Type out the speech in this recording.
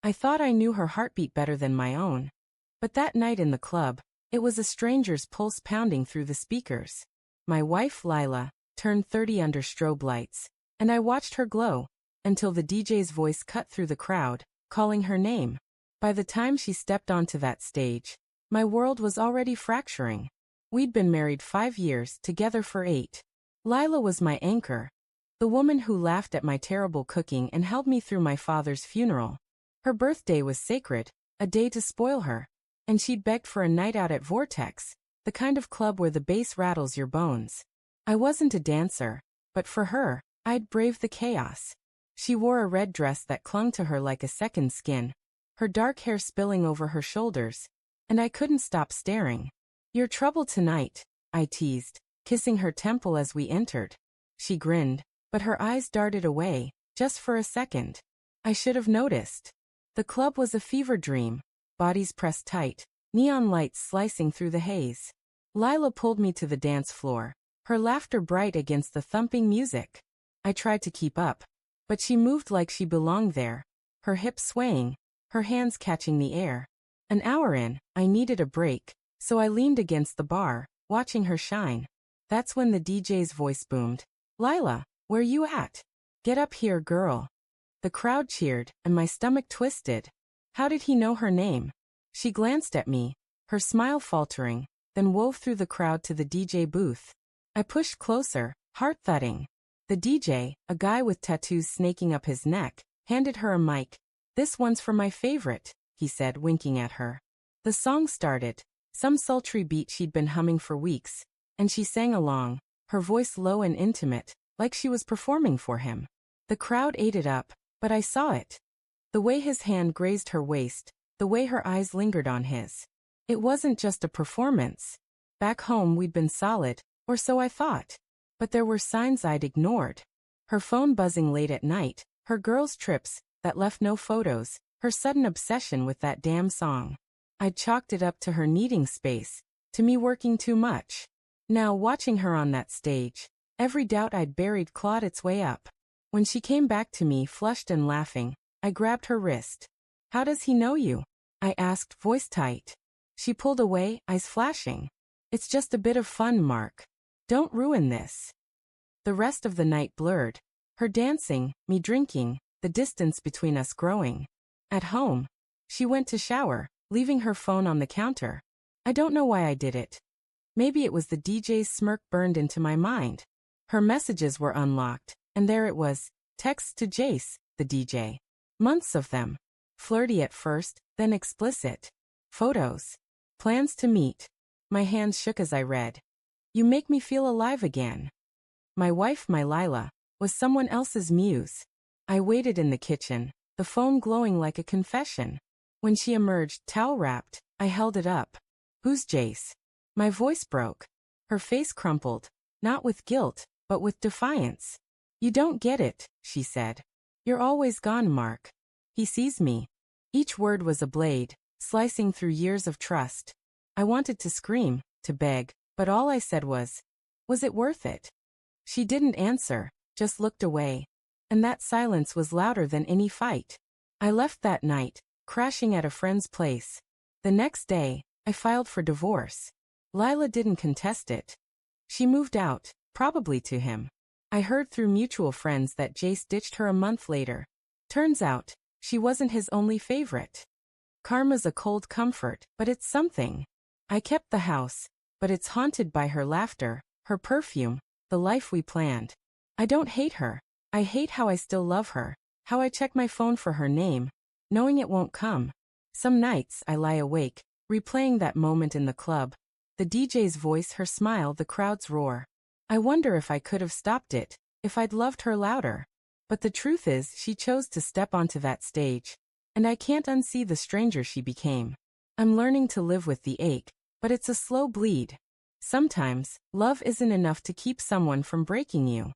I thought I knew her heartbeat better than my own. But that night in the club, it was a stranger's pulse pounding through the speakers. My wife, Lila, turned 30 under strobe lights, and I watched her glow, until the DJ's voice cut through the crowd, calling her name. By the time she stepped onto that stage, my world was already fracturing. We'd been married 5 years, together for 8. Lila was my anchor, the woman who laughed at my terrible cooking and held me through my father's funeral. Her birthday was sacred, a day to spoil her, and she'd begged for a night out at Vortex, the kind of club where the bass rattles your bones. I wasn't a dancer, but for her, I'd brave the chaos. She wore a red dress that clung to her like a second skin, her dark hair spilling over her shoulders, and I couldn't stop staring. "You're trouble tonight," I teased, kissing her temple as we entered. She grinned, but her eyes darted away, just for a second. I should have noticed. The club was a fever dream, bodies pressed tight, neon lights slicing through the haze. Lila pulled me to the dance floor, her laughter bright against the thumping music. I tried to keep up, but she moved like she belonged there, her hips swaying, her hands catching the air. An hour in, I needed a break, so I leaned against the bar, watching her shine. That's when the DJ's voice boomed. "Lila, where you at? Get up here, girl." The crowd cheered, and my stomach twisted. How did he know her name? She glanced at me, her smile faltering, then wove through the crowd to the DJ booth. I pushed closer, heart thudding. The DJ, a guy with tattoos snaking up his neck, handed her a mic. "This one's for my favorite," he said, winking at her. The song started, some sultry beat she'd been humming for weeks, and she sang along, her voice low and intimate, like she was performing for him. The crowd ate it up, but I saw it. The way his hand grazed her waist, the way her eyes lingered on his. It wasn't just a performance. Back home we'd been solid, or so I thought. But there were signs I'd ignored. Her phone buzzing late at night, her girls' trips that left no photos, her sudden obsession with that damn song. I'd chalked it up to her needing space, to me working too much. Now watching her on that stage, every doubt I'd buried clawed its way up. When she came back to me flushed and laughing, I grabbed her wrist. "How does he know you?" I asked, voice tight. She pulled away, eyes flashing. "It's just a bit of fun, Mark. Don't ruin this." The rest of the night blurred. Her dancing, me drinking, the distance between us growing. At home, she went to shower, leaving her phone on the counter. I don't know why I did it. Maybe it was the DJ's smirk burned into my mind. Her messages were unlocked, and there it was, texts to Jace, the DJ. Months of them. Flirty at first, then explicit. Photos. Plans to meet. My hands shook as I read. "You make me feel alive again." My wife, my Lila, was someone else's muse. I waited in the kitchen, the phone glowing like a confession. When she emerged, towel-wrapped, I held it up. "Who's Jace?" My voice broke. Her face crumpled, not with guilt, but with defiance. "You don't get it," she said. "You're always gone, Mark. He sees me." Each word was a blade, slicing through years of trust. I wanted to scream, to beg, but all I said was it worth it? She didn't answer, just looked away. And that silence was louder than any fight. I left that night, crashing at a friend's place. The next day, I filed for divorce. Lila didn't contest it. She moved out, probably to him. I heard through mutual friends that Jace ditched her a month later. Turns out, she wasn't his only favorite. Karma's a cold comfort, but it's something. I kept the house, but it's haunted by her laughter, her perfume, the life we planned. I don't hate her. I hate how I still love her, how I check my phone for her name, knowing it won't come. Some nights I lie awake, replaying that moment in the club. The DJ's voice, her smile, the crowd's roar. I wonder if I could have stopped it, if I'd loved her louder. But the truth is, she chose to step onto that stage. And I can't unsee the stranger she became. I'm learning to live with the ache, but it's a slow bleed. Sometimes, love isn't enough to keep someone from breaking you.